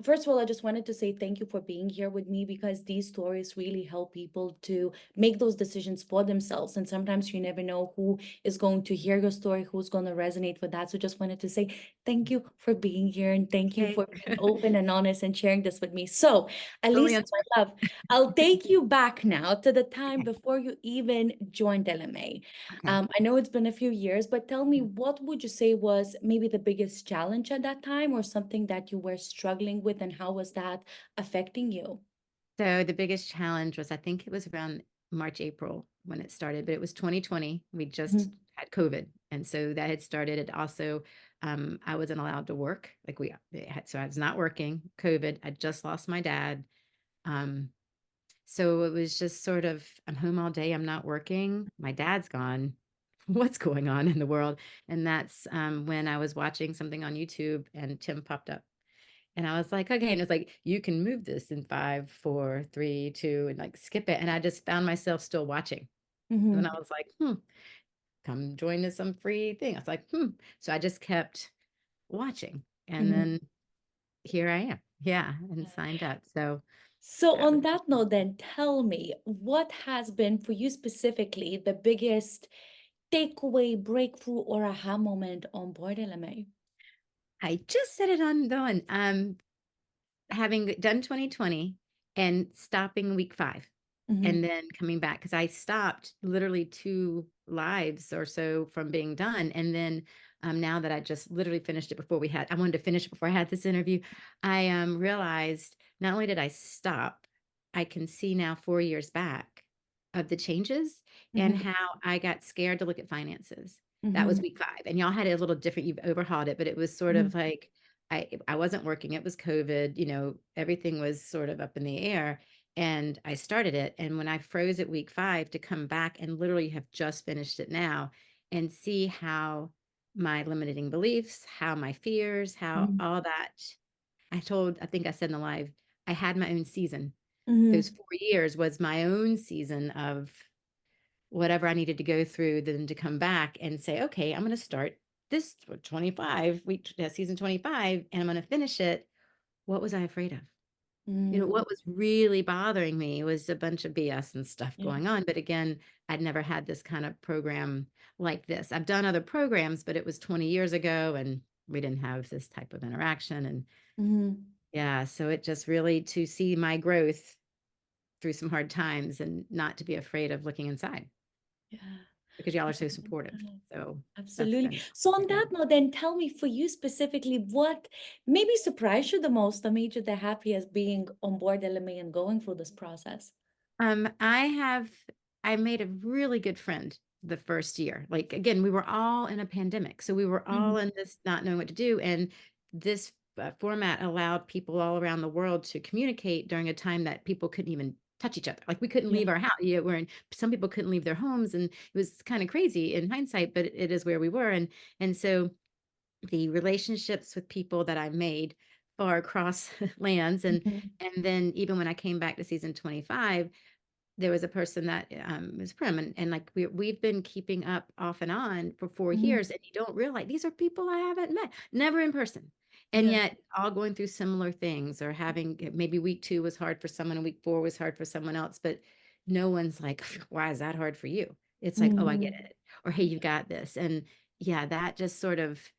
First of all, I just wanted to say thank you for being here with me because these stories really help people to make those decisions for themselves. And sometimes you never know who is going to hear your story, who's going to resonate with that. So just wanted to say thank you for being here and thank you Okay. for being open and honest and sharing this with me. So, Only Elisa, on my love, I'll take you back now to the time Okay. before you even joined LMA. Okay. I know it's been a few years, but tell me, what would you say was maybe the biggest challenge at that time or something that you were struggling with, and how was that affecting you? So the biggest challenge was, I think it was around March, April when it started, but it was 2020. We just Mhm, had COVID. And so that had started. It also, I wasn't allowed to work. So I was not working, COVID. I just lost my dad. Um, so it was just sort of, I'm home all day. I'm not working. My dad's gone. What's going on in the world? And that's when I was watching something on YouTube and Tim popped up. And I was like, okay. And it's like, you can move this in 5, 4, 3, 2, and like skip it. And I just found myself still watching. And I mhm, was like, come join us some free thing. I was like, So I just kept watching. And mhm. then here I am. Yeah. And signed up. So So, that was on that note, then tell me, what has been for you specifically the biggest takeaway, breakthrough, or aha moment on board LMA? I just said it on the one. Having done 2020 and stopping week 5 and Mhm, then coming back because I stopped literally 2 lives or so from being done. And then now that I just literally finished it I wanted to finish it before I had this interview. I realized not only did I stop, I can see now 4 years back of the changes and mhm, how I got scared to look at finances. That was mhm, week 5. And y'all had it a little different. You've overhauled it, but it was sort mhm, of like I wasn't working. It was COVID, everything was sort of up in the air. And I started it. And when I froze at week 5 to come back and literally have just finished it now and see how my limiting beliefs, how my fears, how mhm, all that, I think I said in the live, I had my own season. Those mhm. 4 years was my own season of whatever I needed to go through, then to come back and say, okay, I'm going to start this 25 week season 25 and I'm going to finish it. What was I afraid of? Mm, What was really bothering me was a bunch of BS and stuff yeah. going on. But again, I'd never had this kind of program like this. I've done other programs, but it was 20 years ago and we didn't have this type of interaction. And Mhm. yeah, so it just really to see my growth through some hard times and not to be afraid of looking inside Yeah. because y'all are I so love supportive. that. So that's Absolutely. been So a on that good. note, then tell me, for you specifically, what maybe surprised you the most or made you the happiest being on board LMA and going through this process? Um, I have I made a really good friend the first year. Like again, we were all in a pandemic. So we were all Mhm. in this not knowing what to do. And this format allowed people all around the world to communicate during a time that people couldn't even touch each other. Like we couldn't Yeah. leave our house. Some people couldn't leave their homes. And it was kind of crazy in hindsight, but it is where we were. And so the relationships with people that I made far across lands Mhm. and then even when I came back to season 25 there was a person that was prim and like we've been keeping up off and on for 4 years Mhm. and you don't realize these are people I haven't met never in person and Yeah. yet all going through similar things or having maybe week 2 was hard for someone and week 4 was hard for someone else but no one's like why is that hard for you it's like oh I get Mhm. it or hey you got this and yeah that just sort of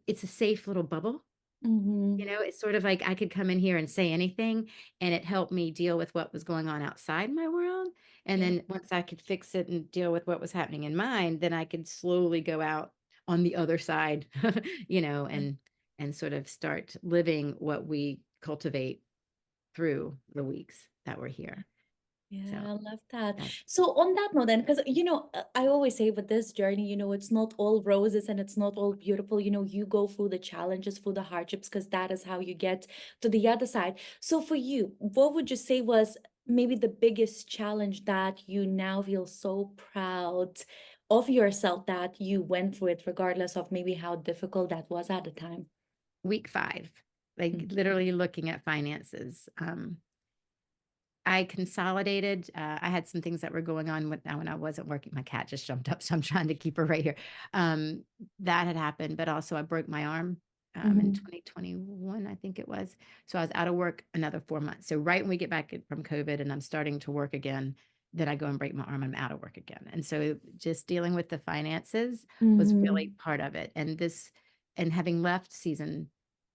it's a safe little bubble. Mhm. It's sort of like I could come in here and say anything, and it helped me deal with what was going on outside my world. And Yeah. then once I could fix it and deal with what was happening in mine, then I could slowly go out on the other side, and sort of start living what we cultivate through the weeks that we're here. Yeah, So I love that. that So on that note, then, because I always say with this journey, it's not all roses and it's not all beautiful. You go through the challenges, through the hardships, because that is how you get to the other side. So for you, what would you say was maybe the biggest challenge that you now feel so proud of yourself that you went through it, regardless of maybe how difficult that was at the time? week 5, like Mhm. literally looking at finances. I consolidated. I had some things that were going on when I wasn't working. My cat just jumped up, so I'm trying to keep her right here. That had happened, but also I broke my arm. in Mhm. 2021, I think it was. So I was out of work another 4 months. So right when we get back from COVID and I'm starting to work again, then I go and break my arm. I'm out of work again. And so just dealing with the finances was really Mhm. part of it. And having left season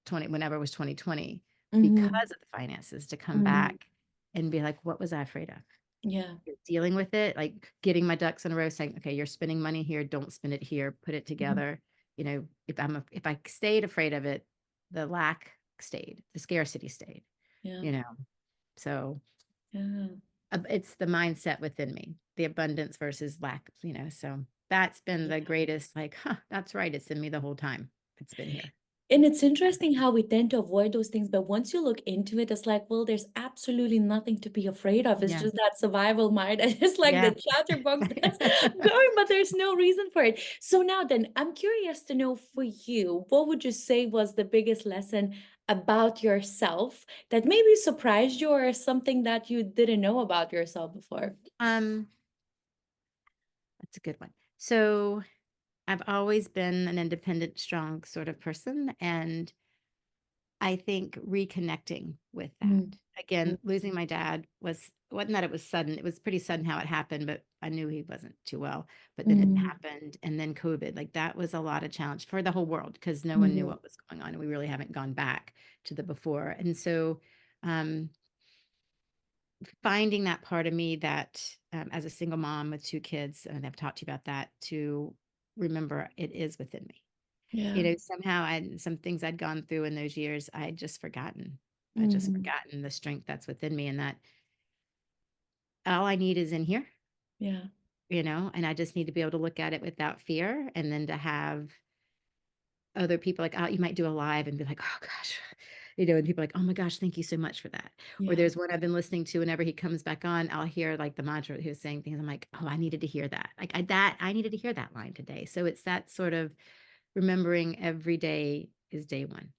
20, whenever it was 2020, Mhm. because of the finances, to come Mhm. back and be like, what was I afraid of? Yeah. Dealing with it, like getting my ducks in a row, saying, okay, you're spending money here, don't spend it here, put it Mhm. together. If I stayed afraid of it, the lack stayed, the scarcity stayed, Yeah. you know. So Yeah. it's the mindset within me, the abundance versus lack, so that's been the Yeah. greatest, like, huh, that's right. It's in me the whole time. It's been here. And it's interesting how we tend to avoid those things, but once you look into it, it's like, well, there's absolutely nothing to be afraid of. It's Yeah. just that survival mind. And it's like Yeah. the chatterbox that's going, but there's no reason for it. So now then, I'm curious to know for you, what would you say was the biggest lesson about yourself that maybe surprised you or something that you didn't know about yourself before? um that's a good one. So I've always been an independent, strong sort of person, and I think reconnecting with that. Mm, mm, Again, losing my dad wasn't that it was sudden. It was pretty sudden how it happened, but I knew he wasn't too well. But then it mm, happened, and then COVID, like that was a lot of challenge for the whole world because no one knew mhm, what was going on, and we really haven't gone back to the before. And so, um, finding that part of me that, as a single mom with two kids, and I've talked to you about that, to remember it is within me. yeah. Somehow some things I'd gone through in those years, I had just forgotten. I just Mhm, forgotten the strength that's within me and that all I need is in here, yeah. and I just need to be able to look at it without fear and then to have other people like, you might do a live and be like, "Oh gosh," and people are like, "Oh my gosh, thank you so much for that." Or Yeah. there's one I've been listening to whenever he comes back on, I'll hear like the mantra he was saying things. I'm like, "Oh, I needed to hear that." Like I needed to hear that line today. So it's that sort of remembering every day is day one.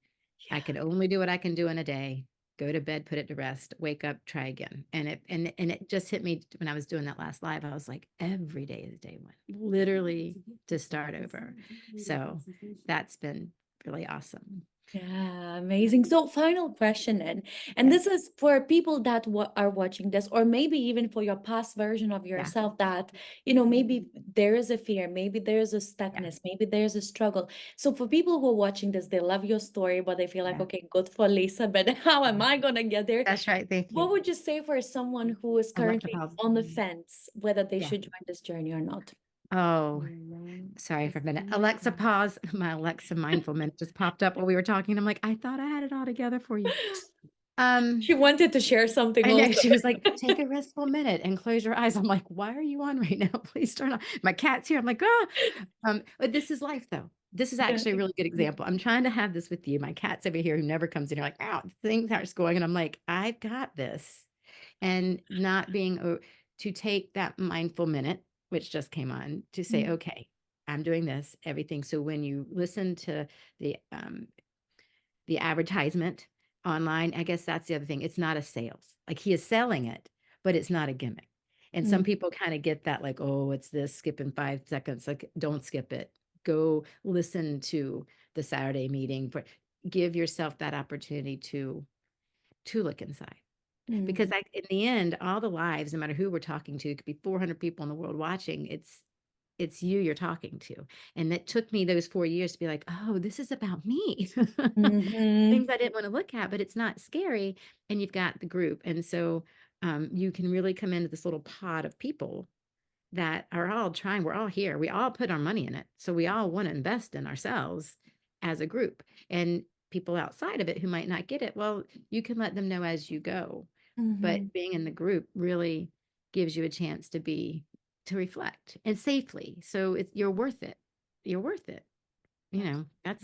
I Yeah. can only do what I can do in a day. Go to bed, put it to rest, wake up, try again. And it just hit me when I was doing that last live. I was like, every day is day one, literally to start over. So that's been really awesome. Yeah, amazing. So, final question then, and Okay. this is for people that are watching this, or maybe even for your past version of Yeah. yourself that, maybe there is a fear, maybe there's a Yeah. stuckness, maybe there's a struggle. So, for people who are watching this, they love your story, but they feel like, Yeah. okay, good for Lisa, but how am Yeah. I gonna get there? That's right. Thank What you. would you say for someone who is currently Electropause. on the fence, whether they Yeah. should join this journey or not? Oh, sorry for a minute. Alexa, pause. My Alexa mindful minute just popped up while we were talking. I'm like, I thought I had it all together for you. Um, She wanted to share something I know, also. she was like, "Take a restful minute and close your eyes." I'm like, "Why are you on right now? Please turn on." My cat's here. I'm like, "Ah." But this is life though. This is Yeah. actually a really good example. I'm trying to have this with you. My cat's over here who never comes in here like, "Ow," things aren't going. And I'm like, "I've got this." And not being to take that mindful minute, which just came on, to say, Mm, "Okay, I'm doing this, everything." So when you listen to the advertisement online, I guess that's the other thing. It's not a sales. Like he is selling it, but it's not a gimmick. And some mm, people kind of get that, like, oh, it's this, skip in 5 seconds. Like, don't skip it. Go listen to the Saturday meeting. Give yourself that opportunity to look inside. Because mm, like in the end, all the lives, no matter who we're talking to, it could be 400 people in the world watching. It's you you're talking to. And it took me those 4 years to be like, oh, this is about me. Things mhm, I didn't want to look at, but it's not scary. And you've got the group. And so you can really come into this little pod of people that are all trying. We're all here. We all put our money in it. So we all want to invest in ourselves as a group. And people outside of it who might not get it, well, you can let them know as you go. mhm. But being in the group really gives you a chance to reflect and safely. So you're worth it. You're worth it.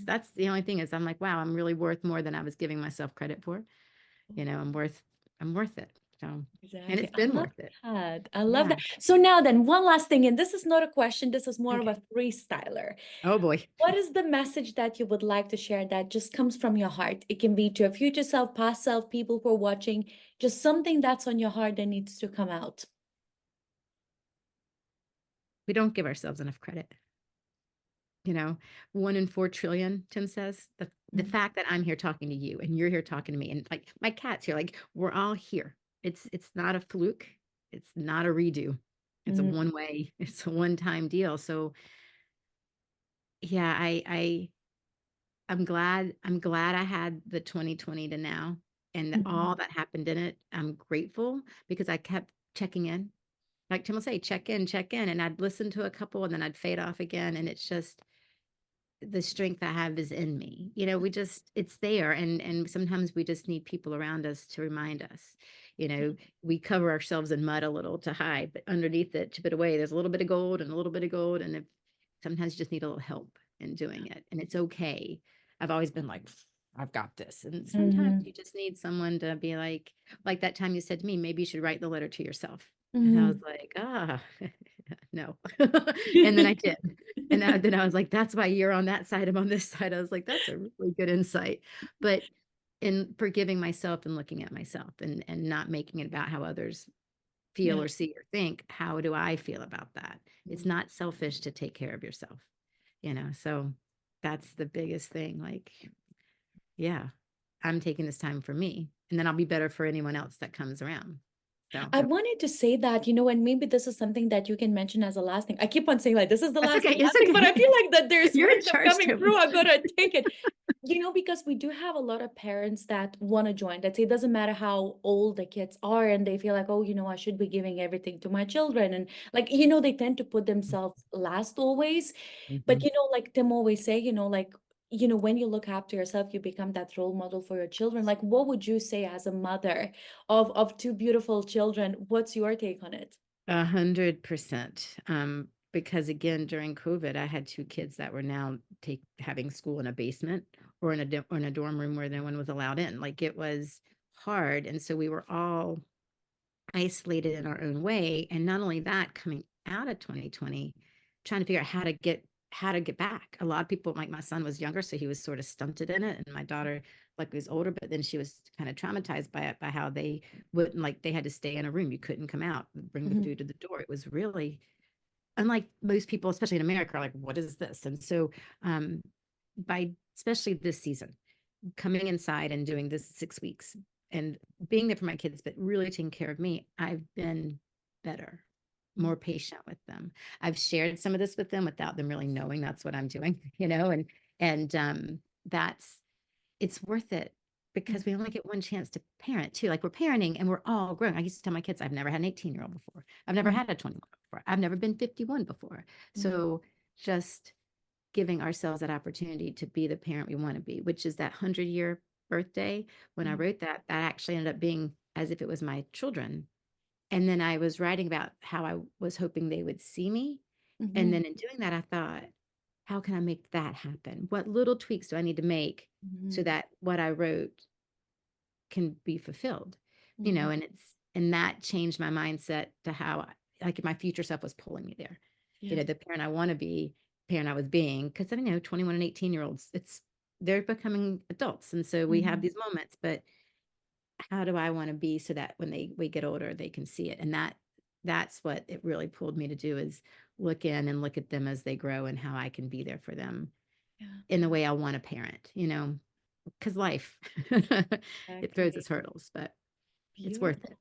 That's the only thing is I'm like, wow, I'm really worth more than I was giving myself credit for. I'm worth it. So, and Exactly. it's I been love worth it. that. I love Yeah. that. So now then, one last thing, and this is not a question, this is more of Okay. a freestyler. Oh boy. What is the message that you would like to share that just comes from your heart? It can be to your future self, past self, people who are watching, just something that's on your heart that needs to come out. We don't give ourselves enough credit. you know, 1 in 4 trillion, Tim says. The Mhm. fact that I'm here talking to you and you're here talking to me and, like, my cat's here, like, we're all here. It's not a fluke. It's not a redo. It's a Mhm. one way, it's a one-time deal. So, yeah, I'm glad I had the 2020 to now and Mhm. all that happened in it. I'm grateful because I kept checking in. Like Tim will say, check in, and I'd listen to a couple and then I'd fade off again, and it's just the strength I have is in me. We just it's there, and sometimes we just need people around us to remind us. You know, we cover ourselves in mud a little to hide, but underneath it, chip it away. There's a little bit of gold and a little bit of gold, and if sometimes you just need a little help in doing it, and it's okay. I've always been like, I've got this, and sometimes Mhm. you just need someone to be like that time you said to me, maybe you should write the letter to yourself, and I was Mhm. like, no, and then I did. And then I was like, "That's why you're on that side, I'm on this side." I was like, "That's a really good insight." But in forgiving myself and looking at myself and not making it about how others feel Yeah. or see or think, how do I feel about that? It's Mhm. not selfish to take care of yourself. So that's the biggest thing. Like, yeah, I'm taking this time for me, and then I'll be better for anyone else that comes around. So I wanted to say that, and maybe this is something that you can mention as a last thing. I keep on saying like this is the that's okay. It's last thing, but I feel okay. like that there's You're in wisdom charge, coming Tim. through. I'm gonna take it. Because we do have a lot of parents that want to join. That say it doesn't matter how old the kids are, and they feel like, oh, I should be giving everything to my children, and like, they tend to put themselves last always. But Mhm. like Tim always say, when you look after yourself, you become that role model for your children. Like, what would you say as a mother of two beautiful children? What's your take on it? 100%. Because again, during COVID, I had two kids that were now having school in a basement or in a dorm room where no one was allowed in. Like it was hard, and so we were all isolated in our own way. And not only that, coming out of 2020, trying to figure out how to get back. A lot of people, like my son was younger, so he was sort of stunted in it. And my daughter, like, was older, but then she was kind of traumatized by it, by how they wouldn't, like, they had to stay in a room. You couldn't come out, bring the Mhm, food to the door. It was really unlike most people, especially in America, are like, what is this? And so um by especially this season, coming inside and doing this 6 weeks and being there for my kids, but really taking care of me, I've been better, mhm, more patient with them. I've shared some of this with them without them really knowing that's what I'm doing, and that's it's worth it mhm, because we only get one chance to parent too. Like we're parenting and we're all grown. I used to tell my kids, I've never had an 18-year-old before. I've never mhm, had a 21 before. I've never been 51 before. mhm, So just giving ourselves that opportunity to be the parent we want to be, which is that 100-year birthday. When I mhm, wrote that, that actually ended up being as if it was my children. And then I was writing about how I was hoping they would see me. And mhm, then in doing that, I thought, how can I make that happen? What little tweaks do I need to make so mhm, that what I wrote can be fulfilled? mhm. And that changed my mindset to how like my future self was pulling me there. Yeah. The parent I want to be, parent I was being, because I know 21 and 18-year-olds, they're becoming adults. And so we have Mhm. these moments, but how do I want to be so that when we get older, they can see it? And that's what it really pulled me to do is look in and look at them as they grow and how I can be there for them Yeah. in the way I want to parent, because life, it throws Exactly. its hurdles, but it's worth Beautiful. it.